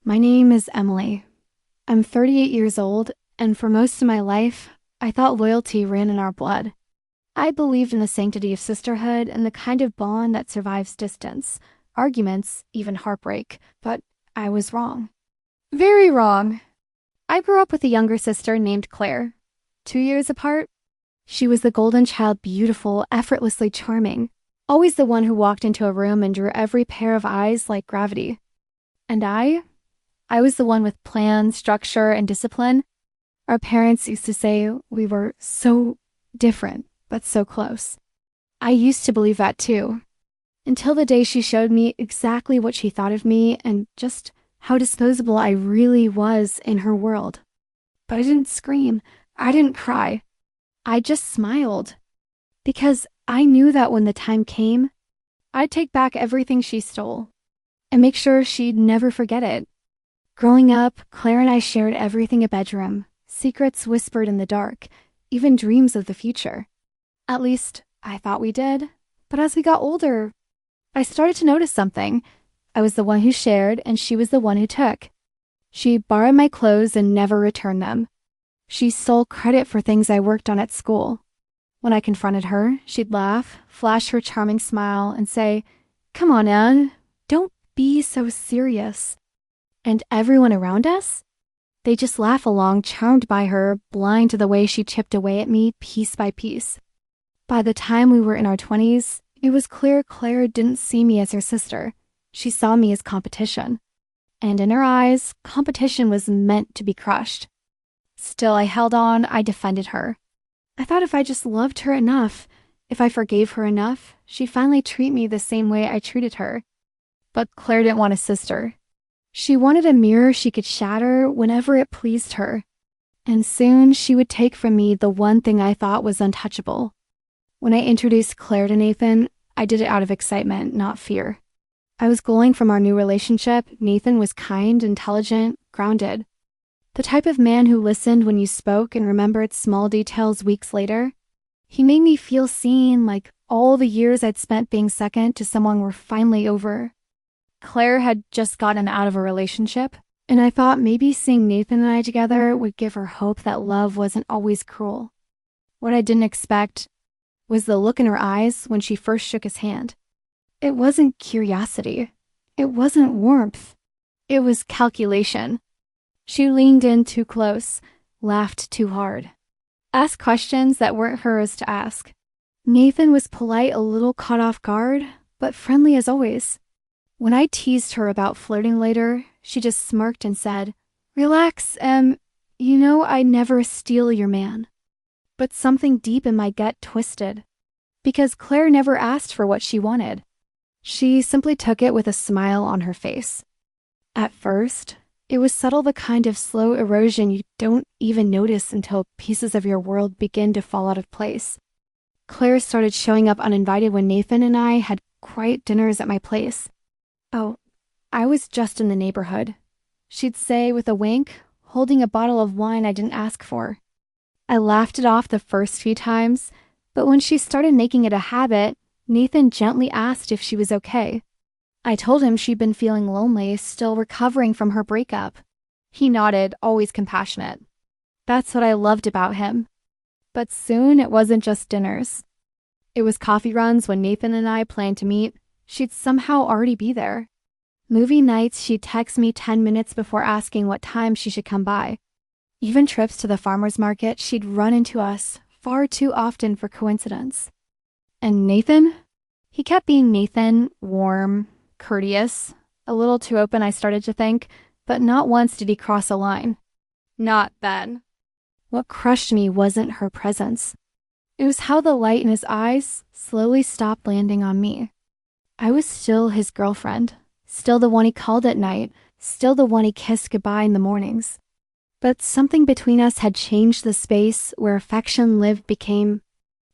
My name is Emily. I'm 38 years old, and for most of my life, I thought loyalty ran in our blood. I believed in the sanctity of sisterhood and the kind of bond that survives distance, arguments, even heartbreak, but I was wrong. Very wrong. I grew up with a younger sister named Claire. 2 years apart, she was the golden child, beautiful, effortlessly charming, always the one who walked into a room and drew every pair of eyes like gravity. And I was the one with plan, structure, and discipline. Our parents used to say we were so different, but so close. I used to believe that too, until the day she showed me exactly what she thought of me and just how disposable I really was in her world. But I didn't scream. I didn't cry. I just smiled. Because I knew that when the time came, I'd take back everything she stole and make sure she'd never forget it. Growing up, Claire and I shared everything a bedroom, secrets whispered in the dark, even dreams of the future. At least, I thought we did. But as we got older, I started to notice something. I was the one who shared, and she was the one who took. She borrowed my clothes and never returned them. She stole credit for things I worked on at school. When I confronted her, she'd laugh, flash her charming smile, and say, "Come on, Anne, don't be so serious." And everyone around us? They just laugh along, charmed by her, blind to the way she chipped away at me piece by piece. By the time we were in our 20s, it was clear Claire didn't see me as her sister. She saw me as competition. And in her eyes, competition was meant to be crushed. Still, I held on, I defended her. I thought if I just loved her enough, if I forgave her enough, she'd finally treat me the same way I treated her. But Claire didn't want a sister. She wanted a mirror she could shatter whenever it pleased her. And soon she would take from me the one thing I thought was untouchable. When I introduced Claire to Nathan, I did it out of excitement, not fear. I was glowing from our new relationship. Nathan was kind, intelligent, grounded. The type of man who listened when you spoke and remembered small details weeks later. He made me feel seen, like all the years I'd spent being second to someone were finally over. Claire had just gotten out of a relationship, and I thought maybe seeing Nathan and I together would give her hope that love wasn't always cruel. What I didn't expect was the look in her eyes when she first shook his hand. It wasn't curiosity. It wasn't warmth. It was calculation. She leaned in too close, laughed too hard, asked questions that weren't hers to ask. Nathan was polite, a little caught off guard, but friendly as always. When I teased her about flirting later, she just smirked and said, "Relax, you know I never steal your man." But something deep in my gut twisted, because Claire never asked for what she wanted. She simply took it with a smile on her face. At first, it was subtle, the kind of slow erosion you don't even notice until pieces of your world begin to fall out of place. Claire started showing up uninvited when Nathan and I had quiet dinners at my place. "Oh, I was just in the neighborhood," she'd say with a wink, holding a bottle of wine I didn't ask for. I laughed it off the first few times, but when she started making it a habit, Nathan gently asked if she was okay. I told him she'd been feeling lonely, still recovering from her breakup. He nodded, always compassionate. That's what I loved about him. But soon it wasn't just dinners. It was coffee runs when Nathan and I planned to meet. She'd somehow already be there. Movie nights, she'd text me 10 minutes before asking what time she should come by. Even trips to the farmer's market, she'd run into us far too often for coincidence. And Nathan? He kept being Nathan, warm, courteous, a little too open, I started to think, but not once did he cross a line. Not then. What crushed me wasn't her presence. It was how the light in his eyes slowly stopped landing on me. I was still his girlfriend, still the one he called at night, still the one he kissed goodbye in the mornings. But something between us had changed the space where affection lived became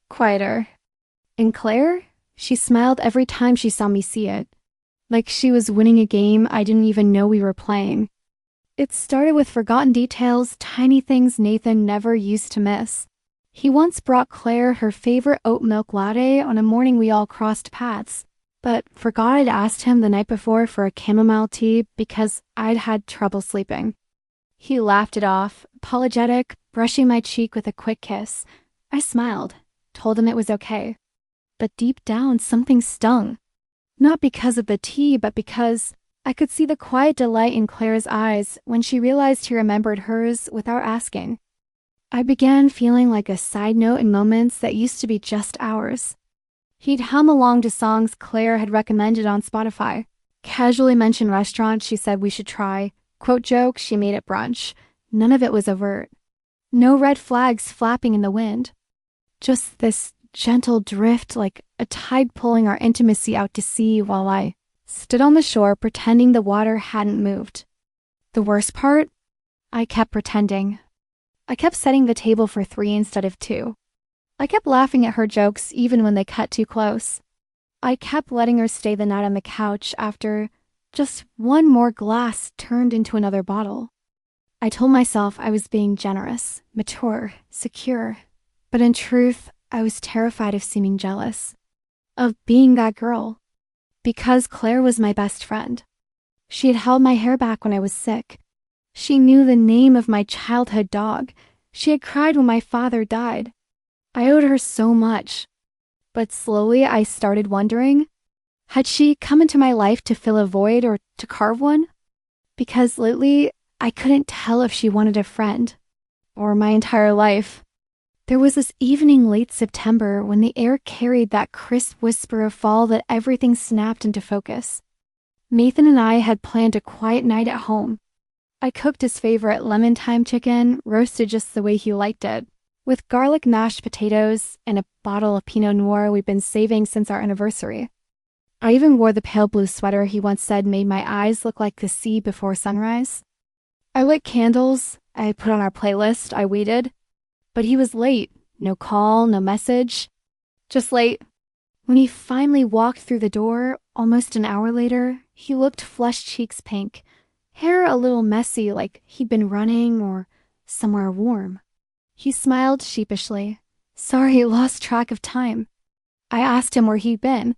quieter. And Claire? She smiled every time she saw me see it, like she was winning a game I didn't even know we were playing. It started with forgotten details, tiny things Nathan never used to miss. He once brought Claire her favorite oat milk latte on a morning we all crossed paths. but forgot I'd asked him the night before for a chamomile tea because I'd had trouble sleeping. He laughed it off, apologetic, brushing my cheek with a quick kiss. I smiled, told him it was okay. But deep down, something stung. Not because of the tea, but because I could see the quiet delight in Claire's eyes when she realized he remembered hers without asking. I began feeling like a side note in moments that used to be just ours. He'd hum along to songs Claire had recommended on Spotify, casually mention restaurants she said we should try, quote jokes she made at brunch. None of it was overt. No red flags flapping in the wind. Just this gentle drift like a tide pulling our intimacy out to sea while I stood on the shore pretending the water hadn't moved. The worst part? I kept pretending. I kept setting the table for 3 instead of 2. I kept laughing at her jokes even when they cut too close. I kept letting her stay the night on the couch after just one more glass turned into another bottle. I told myself I was being generous, mature, secure, but in truth, I was terrified of seeming jealous, of being that girl, because Claire was my best friend. She had held my hair back when I was sick. She knew the name of my childhood dog. She had cried when my father died. I owed her so much. But slowly I started wondering, had she come into my life to fill a void or to carve one? Because lately, I couldn't tell if she wanted a friend, or my entire life. There was this evening late September when the air carried that crisp whisper of fall that everything snapped into focus. Nathan and I had planned a quiet night at home. I cooked his favorite lemon thyme chicken, roasted just the way he liked it, with garlic mashed potatoes and a bottle of Pinot Noir we'd been saving since our anniversary. I even wore the pale blue sweater he once said made my eyes look like the sea before sunrise. I lit candles, I put on our playlist, I waited. But he was late. No call, no message. Just late. When he finally walked through the door, almost an hour later, he looked flushed cheeks pink, hair a little messy like he'd been running or somewhere warm. He smiled sheepishly. Sorry, lost track of time. I asked him where he'd been.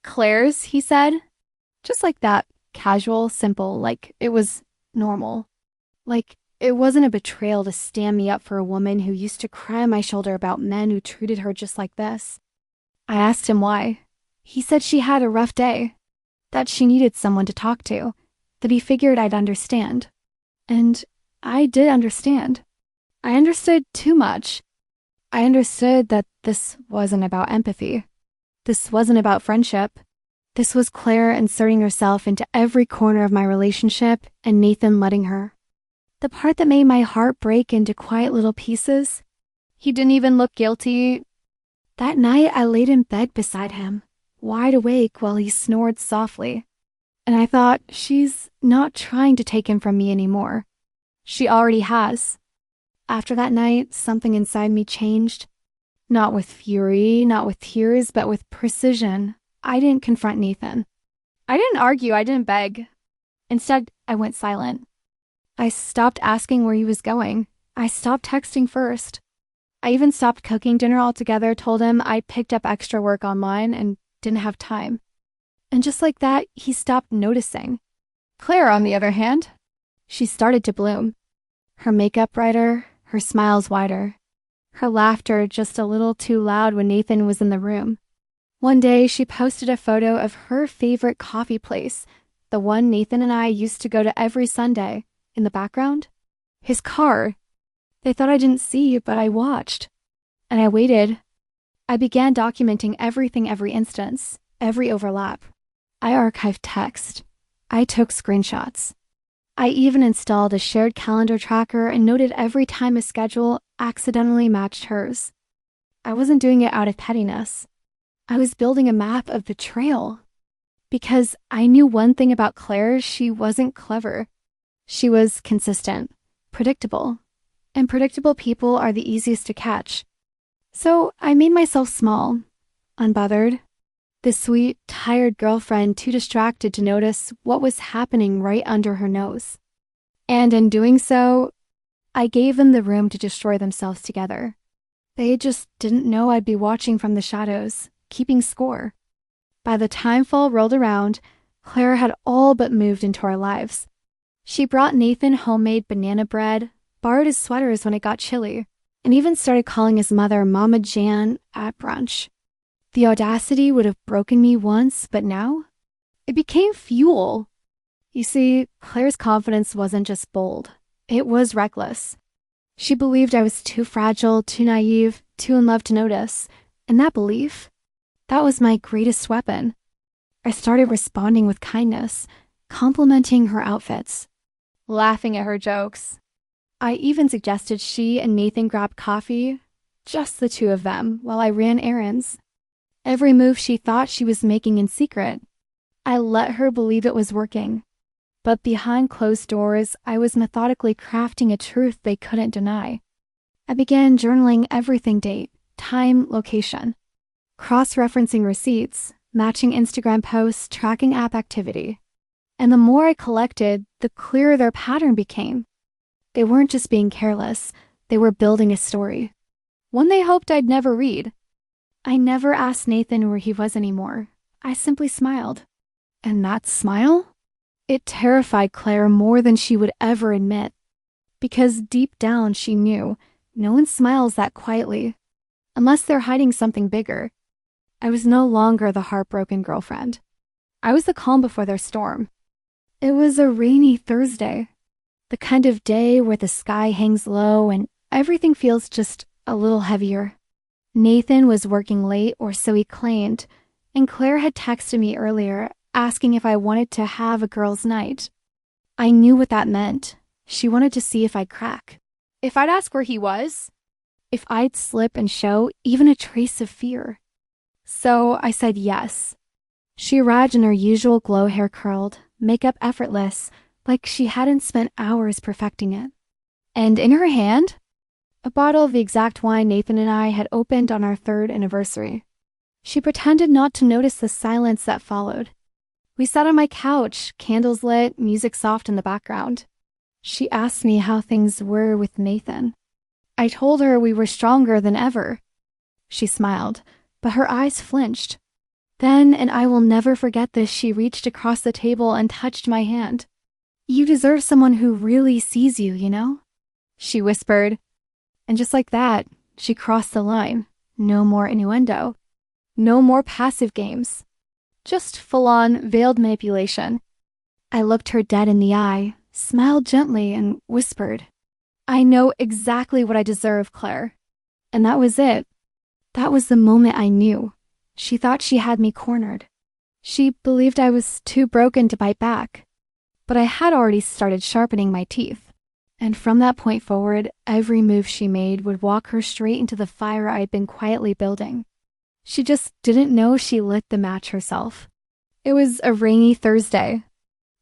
Claire's, he said. Just like that, casual, simple, like it was normal. Like it wasn't a betrayal to stand me up for a woman who used to cry on my shoulder about men who treated her just like this. I asked him why. He said she had a rough day, that she needed someone to talk to, that he figured I'd understand. And I did understand. I understood too much. I understood that this wasn't about empathy. This wasn't about friendship. This was Claire inserting herself into every corner of my relationship and Nathan letting her. The part that made my heart break into quiet little pieces. He didn't even look guilty. That night, I laid in bed beside him, wide awake while he snored softly. And I thought, she's not trying to take him from me anymore. She already has. After that night, something inside me changed. Not with fury, not with tears, but with precision. I didn't confront Nathan. I didn't argue, I didn't beg. Instead, I went silent. I stopped asking where he was going. I stopped texting first. I even stopped cooking dinner altogether, told him I picked up extra work online and didn't have time. And just like that, he stopped noticing. Claire, on the other hand, she started to bloom. Her makeup brighter, her smiles wider. Her laughter just a little too loud when Nathan was in the room. One day, she posted a photo of her favorite coffee place, the one Nathan and I used to go to every Sunday. In the background, his car. They thought I didn't see, but I watched. And I waited. I began documenting everything, every instance, every overlap. I archived text. I took screenshots. I even installed a shared calendar tracker and noted every time a schedule accidentally matched hers. I wasn't doing it out of pettiness. I was building a map of betrayal. Because I knew one thing about Claire, she wasn't clever. She was consistent, predictable, and predictable people are the easiest to catch. So I made myself small, unbothered, the sweet, tired girlfriend too distracted to notice what was happening right under her nose. And in doing so, I gave them the room to destroy themselves together. They just didn't know I'd be watching from the shadows, keeping score. By the time fall rolled around, Claire had all but moved into our lives. She brought Nathan homemade banana bread, borrowed his sweaters when it got chilly, and even started calling his mother Mama Jan at brunch. The audacity would have broken me once, but now it became fuel. You see, Claire's confidence wasn't just bold. It was reckless. She believed I was too fragile, too naive, too in love to notice. And that belief, that was my greatest weapon. I started responding with kindness, complimenting her outfits, laughing at her jokes. I even suggested she and Nathan grab coffee, just the two of them, while I ran errands. Every move she thought she was making in secret, I let her believe it was working. But behind closed doors, I was methodically crafting a truth they couldn't deny. I began journaling everything: date, time, location, cross-referencing receipts, matching Instagram posts, tracking app activity. And the more I collected, the clearer their pattern became. They weren't just being careless, they were building a story. One they hoped I'd never read. I never asked Nathan where he was anymore. I simply smiled. And that smile? It terrified Claire more than she would ever admit. Because deep down she knew no one smiles that quietly, unless they're hiding something bigger. I was no longer the heartbroken girlfriend. I was the calm before their storm. It was a rainy Thursday, the kind of day where the sky hangs low and everything feels just a little heavier. Nathan was working late, or so he claimed, and Claire had texted me earlier asking if I wanted to have a girls' night. I knew what that meant. She wanted to see if I'd crack, if I'd ask where he was, if I'd slip and show even a trace of fear. So I said yes. She arrived in her usual glow hair curled, makeup effortless, like she hadn't spent hours perfecting it. And in her hand, a bottle of the exact wine Nathan and I had opened on our 3rd anniversary. She pretended not to notice the silence that followed. We sat on my couch, candles lit, music soft in the background. She asked me how things were with Nathan. I told her we were stronger than ever. She smiled, but her eyes flinched. Then, and I will never forget this, she reached across the table and touched my hand. "You deserve someone who really sees you, you know?" she whispered. And just like that, she crossed the line. No more innuendo. No more passive games. Just full-on veiled manipulation. I looked her dead in the eye, smiled gently, and whispered, "I know exactly what I deserve, Claire." And that was it. That was the moment I knew. She thought she had me cornered. She believed I was too broken to bite back. But I had already started sharpening my teeth. And from that point forward, every move she made would walk her straight into the fire I had been quietly building. She just didn't know she lit the match herself. It was a rainy Thursday,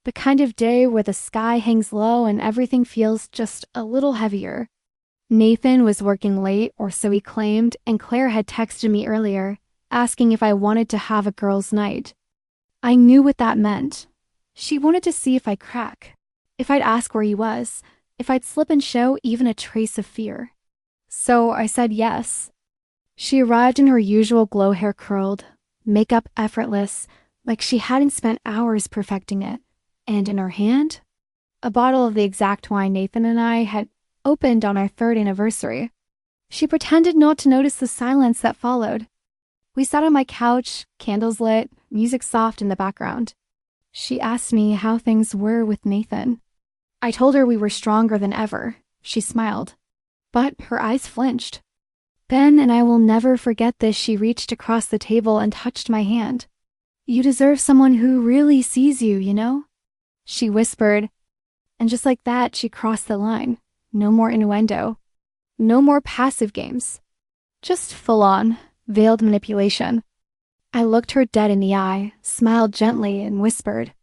the kind of day where the sky hangs low and everything feels just a little heavier. Nathan was working late, or so he claimed, and Claire had texted me earlier, asking if I wanted to have a girls' night. I knew what that meant. She wanted to see if I'd crack, if I'd ask where he was, if I'd slip and show even a trace of fear. So I said yes. She arrived in her usual glow hair curled, makeup effortless, like she hadn't spent hours perfecting it. And in her hand, a bottle of the exact wine Nathan and I had opened on our 3rd anniversary. She pretended not to notice the silence that followed. We sat on my couch, candles lit, music soft in the background. She asked me how things were with Nathan. I told her we were stronger than ever. She smiled, but her eyes flinched. Then, and I will never forget this, she reached across the table and touched my hand. "You deserve someone who really sees you, you know?" she whispered. And just like that, she crossed the line. No more innuendo. No more passive games. Just full-on, veiled manipulation. I looked her dead in the eye, smiled gently, and whispered,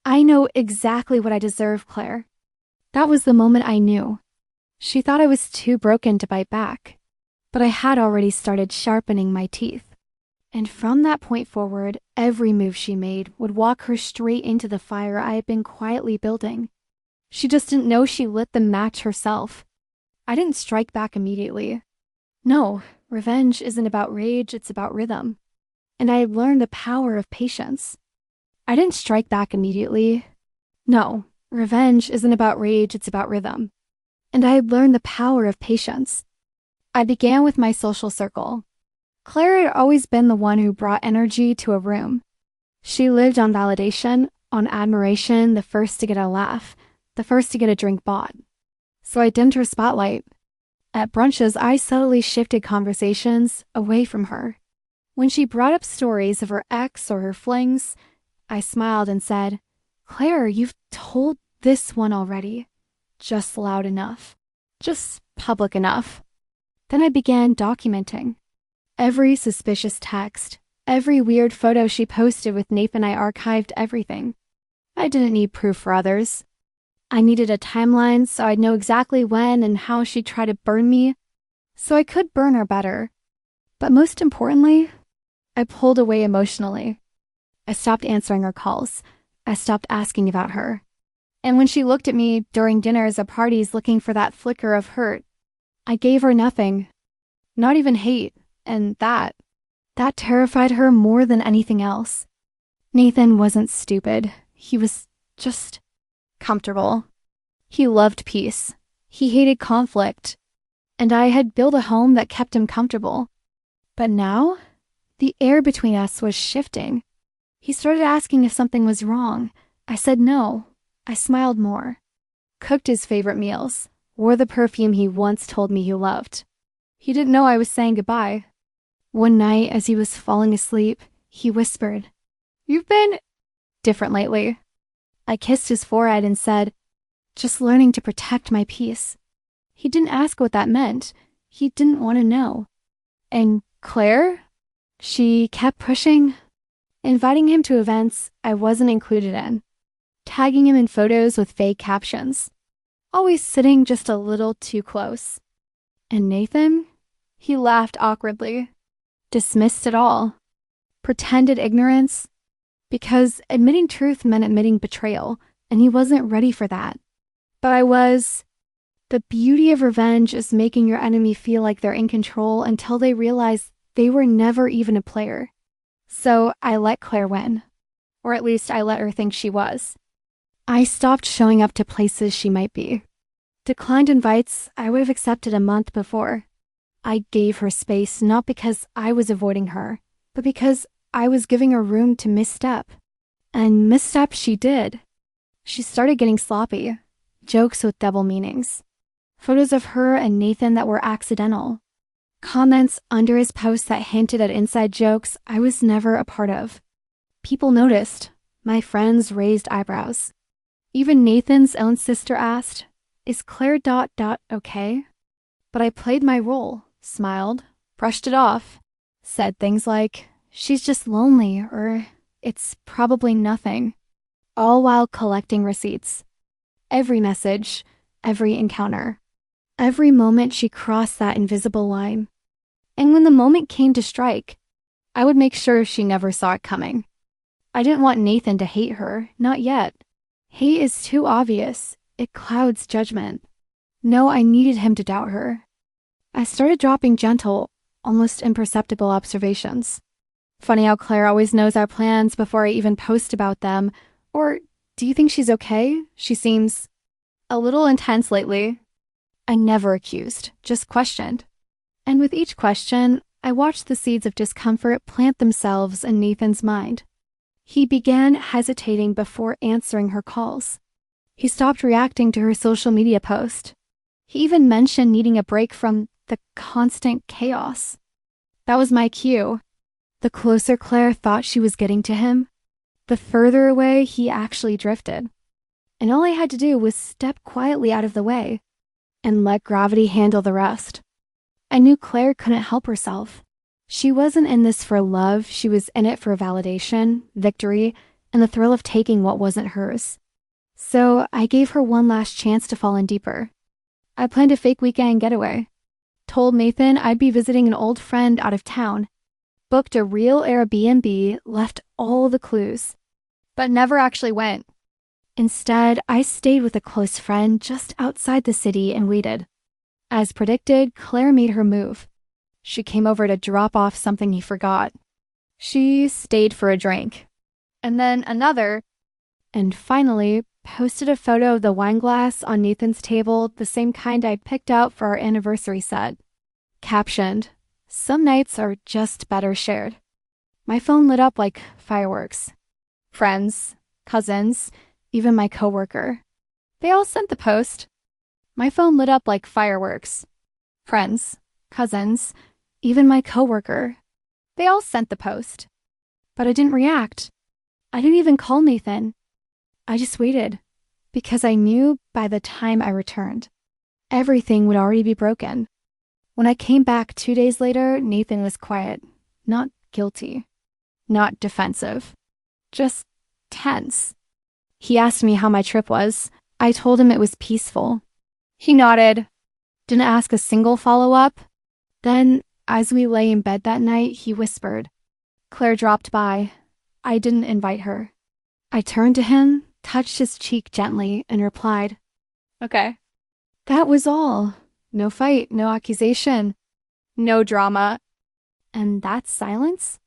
"I know exactly what I deserve, Claire." That was the moment I knew. She thought I was too broken to bite back. But I had already started sharpening my teeth. And from that point forward, every move she made would walk her straight into the fire I had been quietly building. She just didn't know she lit the match herself. I didn't strike back immediately. No, revenge isn't about rage, it's about rhythm. and I had learned the power of patience. I didn't strike back immediately. No, revenge isn't about rage, it's about rhythm. And I had learned the power of patience. I began with my social circle. Claire had always been the one who brought energy to a room. She lived on validation, on admiration, the first to get a laugh, the first to get a drink bought. So I dimmed her spotlight. At brunches, I subtly shifted conversations away from her. When she brought up stories of her ex or her flings, I smiled and said, "Claire, you've told this one already. Just loud enough. Just public enough." Then I began documenting. Every suspicious text, every weird photo she posted with Nathan, I archived everything. I didn't need proof for others. I needed a timeline so I'd know exactly when and how she'd try to burn me, so I could burn her better. But most importantly, I pulled away emotionally. I stopped answering her calls. I stopped asking about her. And when she looked at me during dinners or parties looking for that flicker of hurt, I gave her nothing. Not even hate, and that terrified her more than anything else. Nathan wasn't stupid. He was just comfortable. He loved peace. He hated conflict. And I had built a home that kept him comfortable. But now, the air between us was shifting. He started asking if something was wrong. I said no. I smiled more. Cooked his favorite meals. Wore the perfume he once told me he loved. He didn't know I was saying goodbye. One night, as he was falling asleep, he whispered, "You've been different lately." I kissed his forehead and said, "Just learning to protect my peace." He didn't ask what that meant. He didn't want to know. And Claire? She kept pushing, inviting him to events I wasn't included in, tagging him in photos with vague captions, always sitting just a little too close. And Nathan? He laughed awkwardly, dismissed it all, pretended ignorance, because admitting truth meant admitting betrayal, and he wasn't ready for that. But I was. The beauty of revenge is making your enemy feel like they're in control until they realize they were never even a player. So I let Claire win. Or at least I let her think she was. I stopped showing up to places she might be. Declined invites I would have accepted a month before. I gave her space not because I was avoiding her, but because I was giving her room to misstep. And misstep she did. She started getting sloppy. Jokes with double meanings. Photos of her and Nathan that were accidental. Comments under his posts that hinted at inside jokes I was never a part of. People noticed. My friends raised eyebrows. Even Nathan's own sister asked, "Is Claire ... okay?" But I played my role, smiled, brushed it off, said things like, "She's just lonely," or "It's probably nothing," all while collecting receipts. Every message, every encounter, every moment she crossed that invisible line. And when the moment came to strike, I would make sure she never saw it coming. I didn't want Nathan to hate her, not yet. Hate is too obvious. It clouds judgment. No, I needed him to doubt her. I started dropping gentle, almost imperceptible observations. Funny how Claire always knows our plans before I even post about them. Or, "Do you think she's okay? She seems a little intense lately." I never accused, just questioned. And with each question, I watched the seeds of discomfort plant themselves in Nathan's mind. He began hesitating before answering her calls. He stopped reacting to her social media post. He even mentioned needing a break from the constant chaos. That was my cue. The closer Claire thought she was getting to him, the further away he actually drifted. And all I had to do was step quietly out of the way and let gravity handle the rest. I knew Claire couldn't help herself. She wasn't in this for love, she was in it for validation, victory, and the thrill of taking what wasn't hers. So I gave her one last chance to fall in deeper. I planned a fake weekend getaway. Told Nathan I'd be visiting an old friend out of town. Booked a real Airbnb, left all the clues. But never actually went. Instead, I stayed with a close friend just outside the city and waited. As predicted, Claire made her move. She came over to drop off something he forgot. She stayed for a drink. And then another, and finally posted a photo of the wine glass on Nathan's table, the same kind I picked out for our anniversary set. Captioned, "Some nights are just better shared." My phone lit up like fireworks. Friends, cousins, even my coworker. They all sent the post. My phone lit up like fireworks. Friends, cousins, even my coworker. They all sent the post. But I didn't react. I didn't even call Nathan. I just waited, because I knew by the time I returned, everything would already be broken. When I came back 2 days later, Nathan was quiet, not guilty, not defensive, just tense. He asked me how my trip was. I told him it was peaceful. He nodded, didn't ask a single follow-up. Then, as we lay in bed that night, he whispered, "Claire dropped by. I didn't invite her." I turned to him, touched his cheek gently, and replied, "Okay." That was all. No fight, no accusation, no drama. And that silence?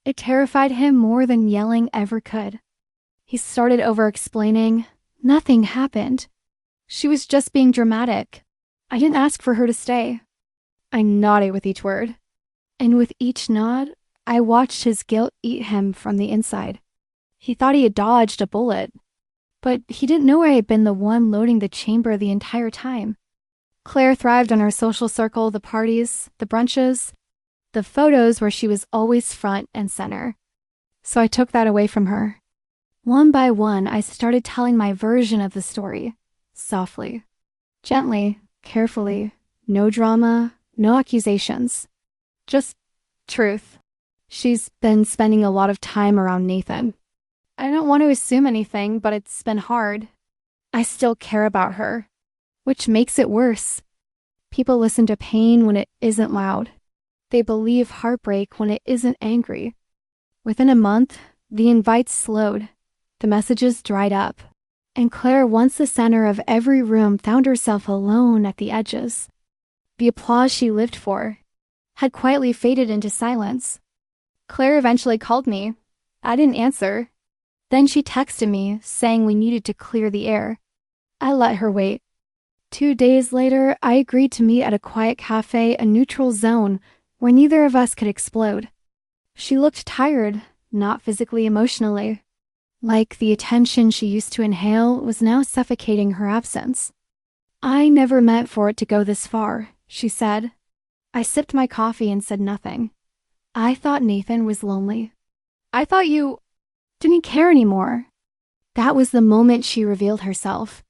It terrified him more than yelling ever could. He started over-explaining. Nothing happened. She was just being dramatic. I didn't ask for her to stay. I nodded with each word. And with each nod, I watched his guilt eat him from the inside. He thought he had dodged a bullet. But he didn't know I had been the one loading the chamber the entire time. Claire thrived on her social circle, the parties, the brunches, the photos where she was always front and center. So I took that away from her. One by one, I started telling my version of the story, softly, gently, carefully, no drama, no accusations, just truth. She's been spending a lot of time around Nathan. I don't want to assume anything, but it's been hard. I still care about her, which makes it worse. People listen to pain when it isn't loud. They believe heartbreak when it isn't angry. Within a month, the invites slowed. The messages dried up. And Claire, once the center of every room, found herself alone at the edges. The applause she lived for had quietly faded into silence. Claire eventually called me. I didn't answer. Then she texted me, saying we needed to clear the air. I let her wait. 2 days later, I agreed to meet at a quiet cafe, a neutral zone where neither of us could explode. She looked tired, not physically, emotionally. Like the attention she used to inhale was now suffocating her absence. "I never meant for it to go this far," she said. I sipped my coffee and said nothing. "I thought Nathan was lonely. I thought you didn't care anymore." That was the moment she revealed herself.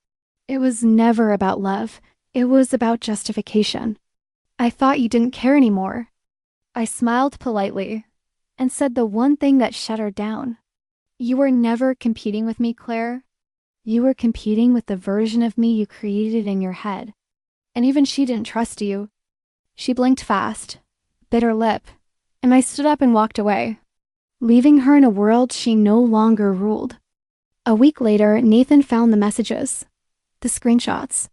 It was never about love. It was about justification. "I thought you didn't care anymore." I smiled politely and said the one thing that shut her down. "You were never competing with me, Claire. You were competing with the version of me you created in your head. And even she didn't trust you." She blinked fast, bit her lip, and I stood up and walked away, leaving her in a world she no longer ruled. A week later, Nathan found the messages, the screenshots,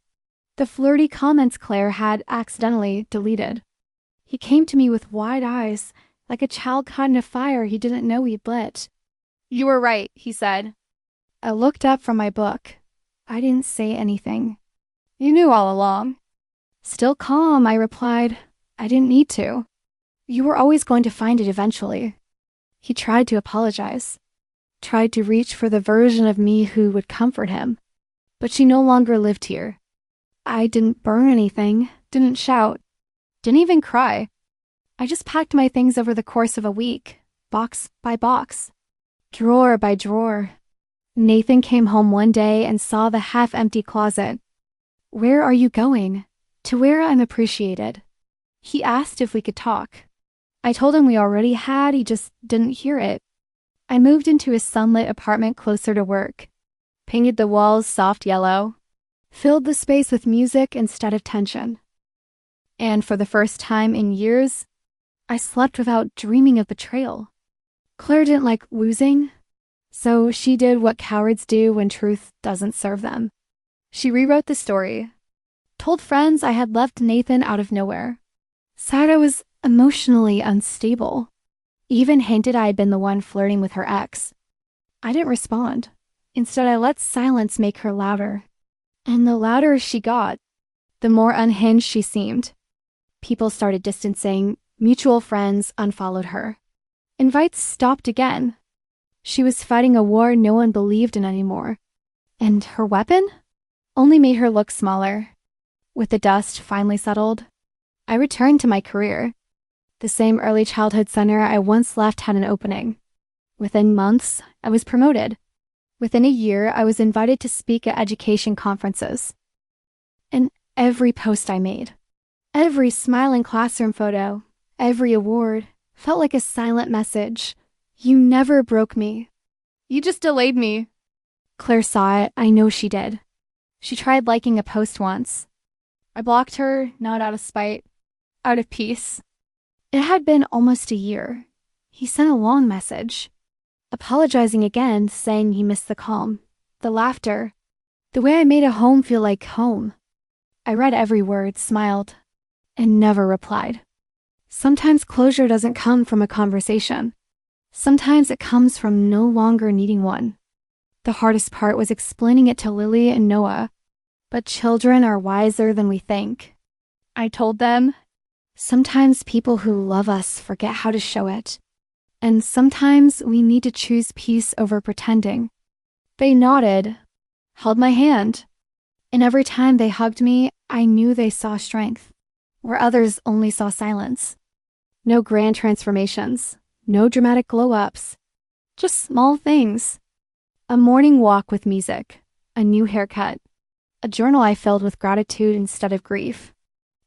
the flirty comments Claire had accidentally deleted. He came to me with wide eyes, like a child caught in a fire he didn't know he'd lit. "You were right," he said. I looked up from my book. I didn't say anything. "You knew all along." Still calm, I replied, "I didn't need to. You were always going to find it eventually." He tried to apologize, tried to reach for the version of me who would comfort him, but she no longer lived here. I didn't burn anything, didn't shout, didn't even cry. I just packed my things over the course of a week, box by box, drawer by drawer. Nathan came home one day and saw the half-empty closet. "Where are you going?" "To where I'm appreciated." He asked if we could talk. I told him we already had, he just didn't hear it. I moved into a sunlit apartment closer to work, painted the walls soft yellow, filled the space with music instead of tension. And for the first time in years, I slept without dreaming of betrayal. Claire didn't like losing, so she did what cowards do when truth doesn't serve them. She rewrote the story, told friends I had left Nathan out of nowhere, said I was emotionally unstable, even hinted I had been the one flirting with her ex. I didn't respond. Instead, I let silence make her louder. And the louder she got, the more unhinged she seemed. People started distancing, mutual friends unfollowed her. Invites stopped again. She was fighting a war no one believed in anymore. And her weapon only made her look smaller. With the dust finally settled, I returned to my career. The same early childhood center I once left had an opening. Within months, I was promoted. Within a year, I was invited to speak at education conferences. And every post I made, every smiling classroom photo, every award felt like a silent message. You never broke me. You just delayed me. Claire saw it. I know she did. She tried liking a post once. I blocked her, not out of spite, out of peace. It had been almost a year. He sent a long message, apologizing again, saying he missed the calm, the laughter, the way I made a home feel like home. I read every word, smiled, and never replied. Sometimes closure doesn't come from a conversation. Sometimes it comes from no longer needing one. The hardest part was explaining it to Lily and Noah, but children are wiser than we think. I told them, sometimes people who love us forget how to show it, and sometimes we need to choose peace over pretending. They nodded, held my hand, and every time they hugged me, I knew they saw strength, where others only saw silence. No grand transformations, no dramatic glow-ups, just small things. A morning walk with music, a new haircut, a journal I filled with gratitude instead of grief.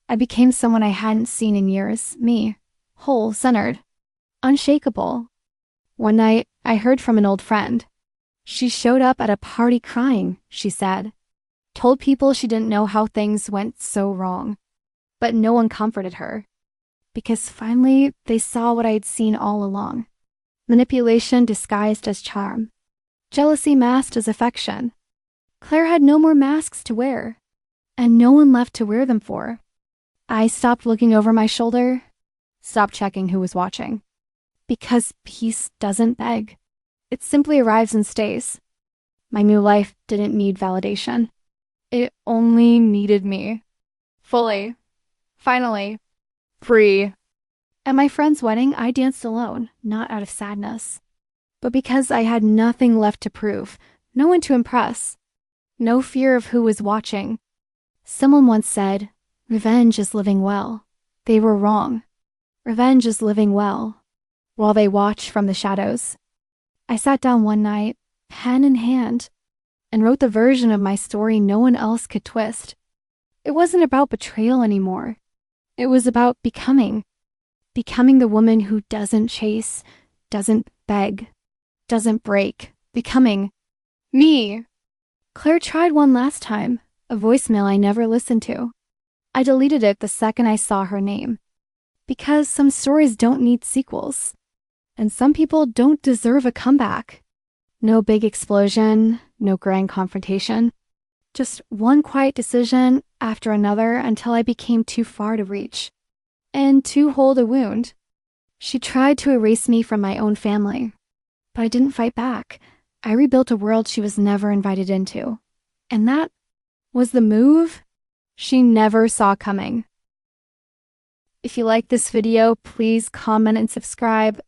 I became someone I hadn't seen in years, me, whole, centered, unshakable. One night, I heard from an old friend. She showed up at a party crying, she said. Told people she didn't know how things went so wrong. But no one comforted her. Because finally, they saw what I had seen all along. Manipulation disguised as charm. Jealousy masked as affection. Claire had no more masks to wear, and no one left to wear them for. I stopped looking over my shoulder, stopped checking who was watching. Because peace doesn't beg. It simply arrives and stays. My new life didn't need validation. It only needed me. Fully. Finally. Free. At my friend's wedding, I danced alone, not out of sadness, but because I had nothing left to prove, no one to impress, no fear of who was watching. Someone once said, revenge is living well. They were wrong. Revenge is living well, while they watch from the shadows. I sat down one night, pen in hand, and wrote the version of my story no one else could twist. It wasn't about betrayal anymore. It was about becoming the woman who doesn't chase, doesn't beg, doesn't break. Becoming me. Claire tried one last time, a voicemail I never listened to. I deleted it the second I saw her name. Because some stories don't need sequels. And some people don't deserve a comeback. No big explosion, no grand confrontation. Just one quiet decision after another until I became too far to reach. And to hold a wound. She tried to erase me from my own family. But I didn't fight back. I rebuilt a world she was never invited into. And that was the move she never saw coming. If you like this video, please comment and subscribe.